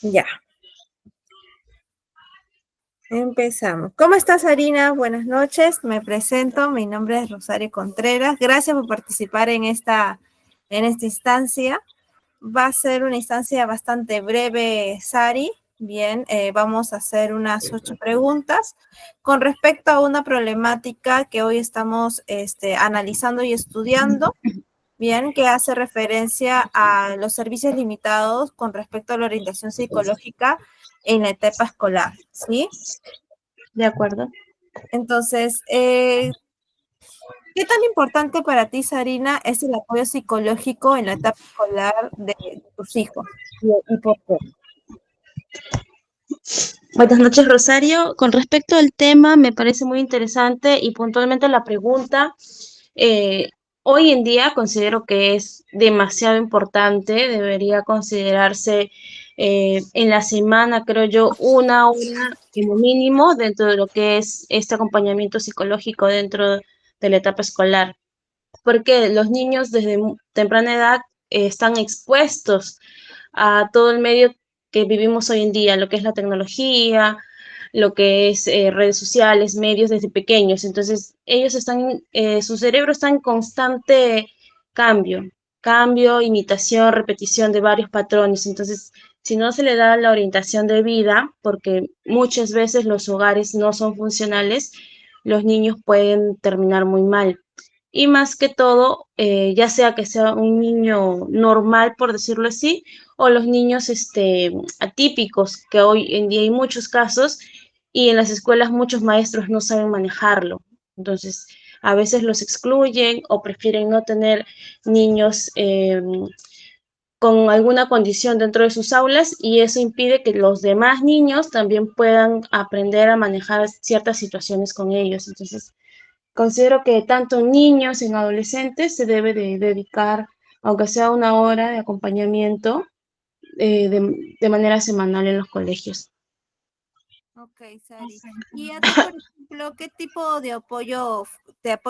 Ya, empezamos. ¿Cómo estás, Sarina? Buenas noches. Me presento. Mi nombre es Rosario Contreras. Gracias por participar en esta instancia. Va a ser una instancia bastante breve, Sari. Bien, vamos a hacer unas 8 preguntas con respecto a una problemática que hoy estamos analizando y estudiando. Bien, que hace referencia a los servicios limitados con respecto a la orientación psicológica en la etapa escolar, ¿sí? De acuerdo. Entonces, ¿qué tan importante para ti, Sarina, es el apoyo psicológico en la etapa escolar de tus hijos? ¿Y por qué? Buenas noches, Rosario. Con respecto al tema, me parece muy interesante y puntualmente la pregunta, hoy en día considero que es demasiado importante, debería considerarse en la semana, creo yo, 1 hora como mínimo dentro de lo que es este acompañamiento psicológico dentro de la etapa escolar, porque los niños desde temprana edad están expuestos a todo el medio que vivimos hoy en día, lo que es la tecnología, lo que es redes sociales, medios desde pequeños. Entonces, ellos están, su cerebro está en constante cambio, imitación, repetición de varios patrones. Entonces, si no se le da la orientación de vida, porque muchas veces los hogares no son funcionales, los niños pueden terminar muy mal. Y más que todo, ya sea que sea un niño normal, por decirlo así, o los niños atípicos, que hoy en día hay muchos casos y en las escuelas muchos maestros no saben manejarlo. Entonces, a veces los excluyen o prefieren no tener niños con alguna condición dentro de sus aulas y eso impide que los demás niños también puedan aprender a manejar ciertas situaciones con ellos. Entonces, considero que tanto en niños, en adolescentes, se debe de dedicar, aunque sea 1 hora de acompañamiento de manera semanal en los colegios. Ok, Sari. Y a ti, por ejemplo, ¿qué tipo de apoyo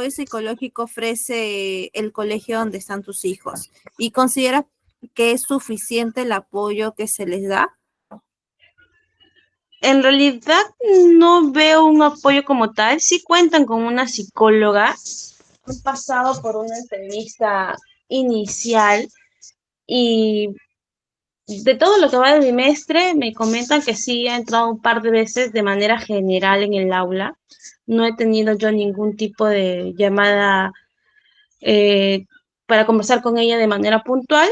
psicológico ofrece el colegio donde están tus hijos? ¿Y consideras que es suficiente el apoyo que se les da? En realidad no veo un apoyo como tal, sí cuentan con una psicóloga, han pasado por una entrevista inicial y de todo lo que va del bimestre me comentan que sí ha entrado un par de veces de manera general en el aula. No he tenido yo ningún tipo de llamada eh, para conversar con ella de manera puntual,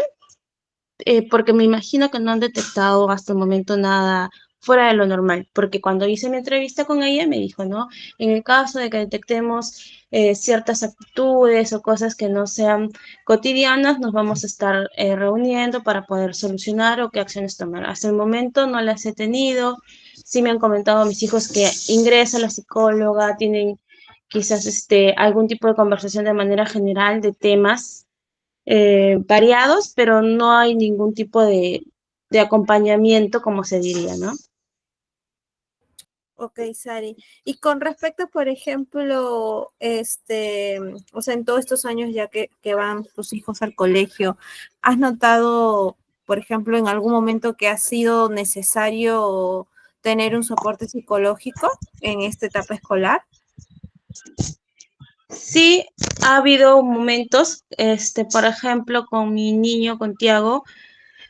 porque me imagino que no han detectado hasta el momento nada fuera de lo normal, porque cuando hice mi entrevista con ella me dijo, ¿no? En el caso de que detectemos ciertas actitudes o cosas que no sean cotidianas, nos vamos a estar reuniendo para poder solucionar o qué acciones tomar. Hasta el momento no las he tenido. Sí me han comentado mis hijos que ingresa la psicóloga, tienen quizás algún tipo de conversación de manera general de temas variados, pero no hay ningún tipo de acompañamiento, como se diría, ¿no? Ok, Sari. Y con respecto, por ejemplo, o sea, en todos estos años ya que van tus hijos al colegio, ¿has notado, por ejemplo, en algún momento que ha sido necesario tener un soporte psicológico en esta etapa escolar? Sí, ha habido momentos, por ejemplo, con mi niño, con Tiago,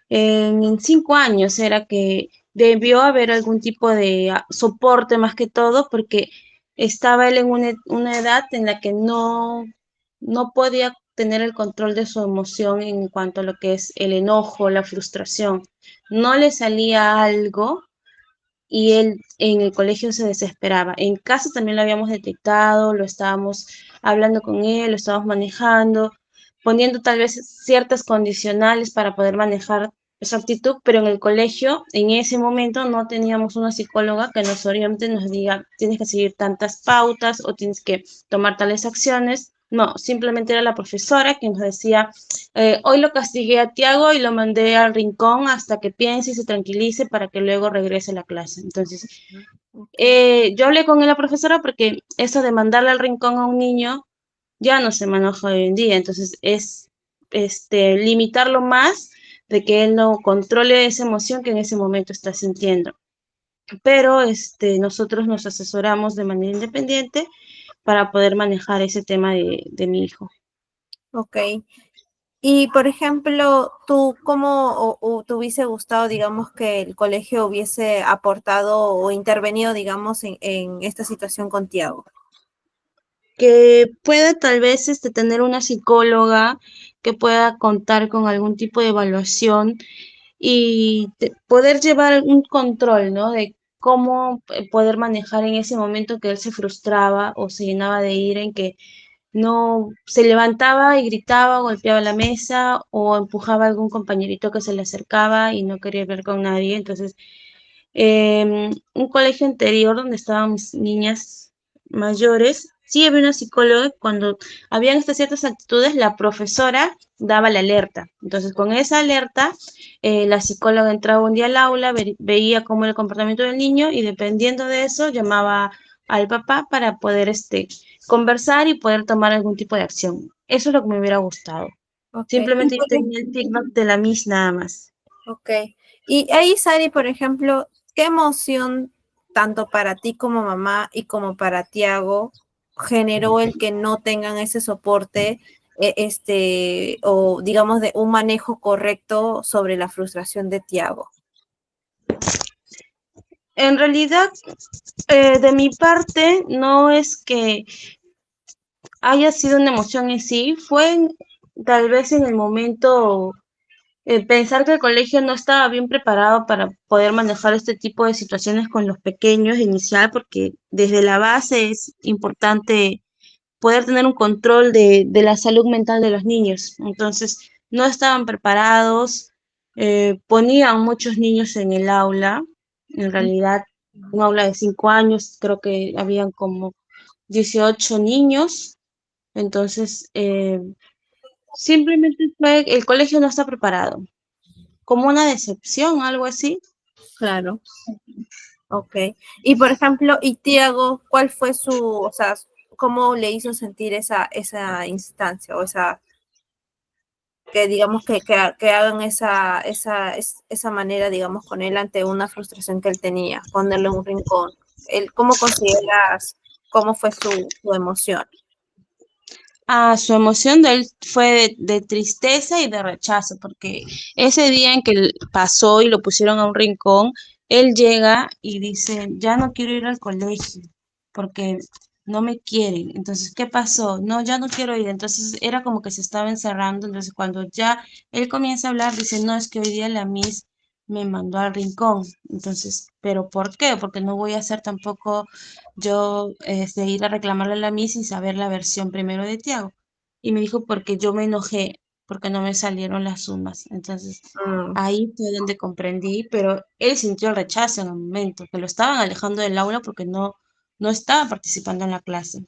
en 5 años era que debió haber algún tipo de soporte más que todo, porque estaba él en una edad en la que no podía tener el control de su emoción en cuanto a lo que es el enojo, la frustración. No le salía algo y él en el colegio se desesperaba. En casa también lo habíamos detectado, lo estábamos hablando con él, lo estábamos manejando, poniendo tal vez ciertas condicionales para poder manejar esa actitud, pero en el colegio, en ese momento, no teníamos una psicóloga que nos oriente, nos diga, tienes que seguir tantas pautas o tienes que tomar tales acciones. No, simplemente era la profesora quien nos decía, hoy lo castigué a Tiago y lo mandé al rincón hasta que piense y se tranquilice para que luego regrese a la clase. Entonces, Okay. yo hablé con la profesora porque eso de mandarle al rincón a un niño ya no se maneja hoy en día. Entonces, es limitarlo más de que él no controle esa emoción que en ese momento está sintiendo. Pero nosotros nos asesoramos de manera independiente para poder manejar ese tema de mi hijo. Ok. Y, por ejemplo, ¿tú cómo o te hubiese gustado, digamos, que el colegio hubiese aportado o intervenido, digamos, en esta situación con Tiago? Que pueda tal vez tener una psicóloga que pueda contar con algún tipo de evaluación y poder llevar un control, ¿no? De cómo poder manejar en ese momento que él se frustraba o se llenaba de ira, en que no se levantaba y gritaba, golpeaba la mesa o empujaba a algún compañerito que se le acercaba y no quería hablar con nadie. Entonces, un colegio anterior donde estábamos niñas mayores, sí había una psicóloga. Cuando habían estas ciertas actitudes, la profesora daba la alerta. Entonces, con esa alerta, la psicóloga entraba un día al aula, veía cómo era el comportamiento del niño y dependiendo de eso, llamaba al papá para poder conversar y poder tomar algún tipo de acción. Eso es lo que me hubiera gustado. Ok. Simplemente yo tenía el feedback de la Miss nada más. Ok. Y ahí, Sari, por ejemplo, ¿qué emoción, tanto para ti como mamá y como para Tiago, generó el que no tengan ese soporte, o digamos, de un manejo correcto sobre la frustración de Tiago? En realidad, de mi parte, no es que haya sido una emoción en sí, tal vez en el momento pensar que el colegio no estaba bien preparado para poder manejar este tipo de situaciones con los pequeños de inicial, porque desde la base es importante poder tener un control de la salud mental de los niños. Entonces, no estaban preparados, ponían muchos niños en el aula, en realidad un aula de 5 años, creo que habían como 18 niños, entonces simplemente el colegio no está preparado, como una decepción, algo así. Claro. Ok. Y por ejemplo, y Tiago, ¿cuál fue o sea, cómo le hizo sentir esa instancia o que digamos que hagan esa manera, digamos, con él ante una frustración que él tenía, ponerle un rincón? ¿Cómo consideras cómo fue su emoción? Su emoción de él fue de tristeza y de rechazo, porque ese día en que él pasó y lo pusieron a un rincón, él llega y dice, ya no quiero ir al colegio porque no me quieren. Entonces, ¿qué pasó? No, ya no quiero ir. Entonces, era como que se estaba encerrando. Entonces, cuando ya él comienza a hablar, dice, no, es que hoy día la Miss me mandó al rincón. Entonces, ¿pero por qué? Porque no voy a hacer tampoco yo de ir a reclamarle a la Miss sin saber la versión primero de Tiago. Y me dijo, porque yo me enojé, porque no me salieron las sumas. Entonces, Mm, ahí fue donde comprendí, pero él sintió el rechazo en el momento, que lo estaban alejando del aula porque no estaba participando en la clase.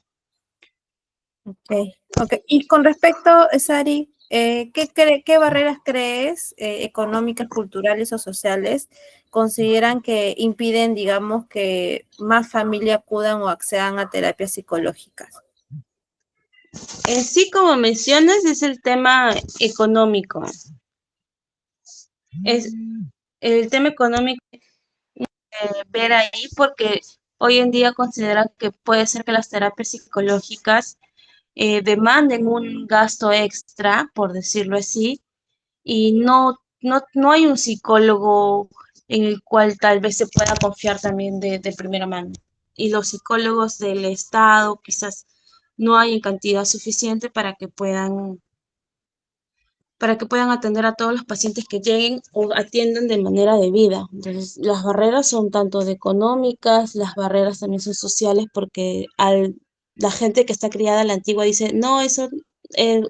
ok, ok. Y con respecto, Sari, ¿qué barreras crees, económicas, culturales o sociales, consideran que impiden, digamos, que más familias acudan o accedan a terapias psicológicas? En sí, como mencionas, es el tema económico. Es el tema económico, ver ahí, porque hoy en día consideran que puede ser que las terapias psicológicas demanden un gasto extra, por decirlo así, y no hay un psicólogo en el cual tal vez se pueda confiar también de primera mano. Y los psicólogos del Estado quizás no hay en cantidad suficiente para que puedan atender a todos los pacientes que lleguen o atiendan de manera debida. Entonces, las barreras son tanto de económicas, las barreras también son sociales, porque la gente que está criada a la antigua dice, no, eso,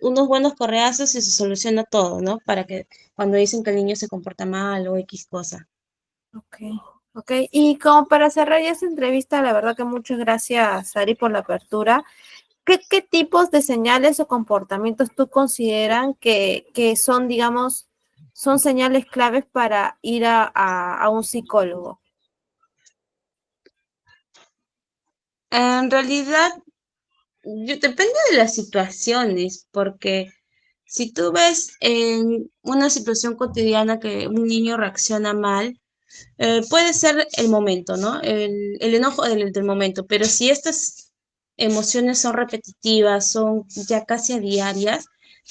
unos buenos correazos y se soluciona todo, ¿no? Para que cuando dicen que el niño se comporta mal o X cosa. Ok, ok. Y como para cerrar ya esta entrevista, la verdad que muchas gracias, Sari, por la apertura. ¿Qué tipos de señales o comportamientos tú consideran que son, digamos, son señales claves para ir a un psicólogo? En realidad, depende de las situaciones, porque Si tú ves en una situación cotidiana que un niño reacciona mal, puede ser el momento, ¿no? El enojo del momento, pero si estas emociones son repetitivas, son ya casi a diarias,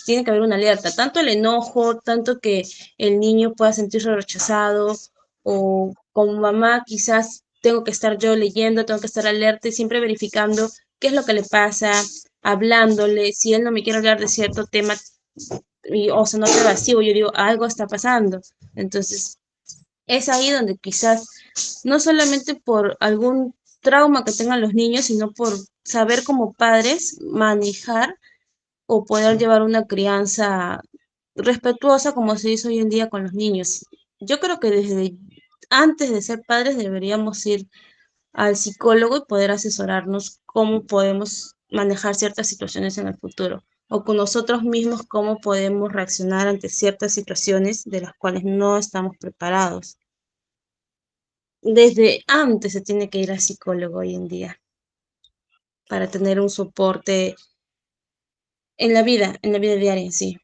tiene que haber una alerta, tanto el enojo, tanto que el niño pueda sentirse rechazado, o como mamá quizás tengo que estar yo leyendo, tengo que estar alerta y siempre verificando qué es lo que le pasa, hablándole, si él no me quiere hablar de cierto tema o se nota vacío, yo digo, algo está pasando. Entonces, es ahí donde quizás, no solamente por algún trauma que tengan los niños, sino por saber como padres manejar o poder llevar una crianza respetuosa como se hizo hoy en día con los niños. Yo creo que desde antes de ser padres deberíamos ir al psicólogo y poder asesorarnos cómo podemos manejar ciertas situaciones en el futuro o con nosotros mismos cómo podemos reaccionar ante ciertas situaciones de las cuales no estamos preparados. Desde antes se tiene que ir al psicólogo hoy en día para tener un soporte en la vida diaria en sí.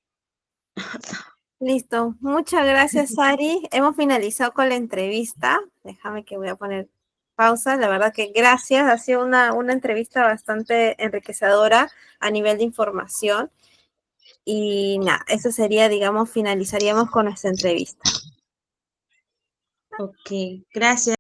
Listo, muchas gracias, Ari. Hemos finalizado con la entrevista. Déjame que voy a poner pausa. La verdad que gracias. Ha sido una entrevista bastante enriquecedora a nivel de información. Y nada, eso sería, digamos, finalizaríamos con nuestra entrevista. Ok, gracias.